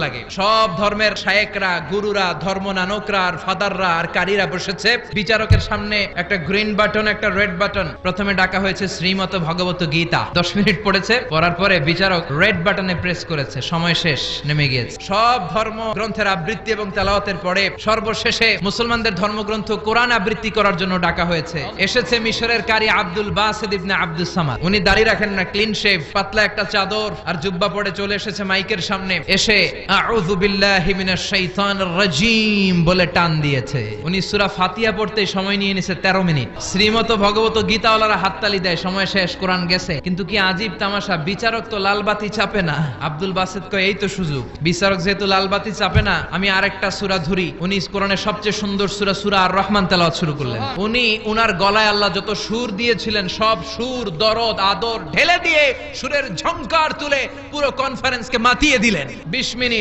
লাগে। সব ধর্মের শায়েকরা, গুরুরা, ধর্মনানকরা আর ফাদাররা আর কারীরা বসেছে বিচারকের সামনে। একটা গ্রিন বাটন, একটা রেড বাটন। প্রথমে ডাকা হয়েছে শ্রীমত ভগবত গীতা। 10 মিনিট পড়েছে, পড়ার পরে বিচারক রেড বাটনে প্রেস করেছে, সময় শেষ, নেমে গিয়েছে। সব ধর্ম গ্রন্থের আবৃত্তি এবং তেলাওয়াতের পরে সর্বশেষে মুসলমানদের ধর্মগ্রন্থ কোরআন আবৃত্তি করার জন্য ডাকা হয়েছে। এসেছে মিশরের কারি আব্দুল বাসিত ইবনে আব্দুস সামাদ। উনি দাড়ি রাখেন না, ক্লিন শেভ, পাতলা একটা চাদর আর জুব্বা পরে চলে এসেছে মাইকের সামনে। এসে আউযু বিল্লাহি মিনাশ শাইতানির রাজীম বলে টান দিয়েছে। উনি সূরা ফাতিহা পড়তে সময় নিয়ে নিয়েছে 13 মিনিট। শ্রীমত ভগবত গীতাওয়ালারা হাততালি দেয়, সময় শেষ, কোরআন গেছে। কিন্তু কি আজীব তামাশা, বিচারক তো লাল বাতি চাপে না। আব্দুল বাসিত কয় এই তো সুযোগ, বিচারক যেহেতু লাল বাতি চাপে না, আমি আরেকটা সূরা ধরি। উনি কোরআনের সবচেয়ে সুন্দর সূরা, সূরা আর রহমান তেলাওয়াত শুরু করলেন। উনি উনার গলায় আল্লাহ যত সুর দিয়েছিলেন সব সুর, দরদ, আদর ঢেলে দিয়ে সুরের ঝংকার তুলে পুরো কনফারেন্সকে মাতিয়ে দিলেন। 20 মিনিট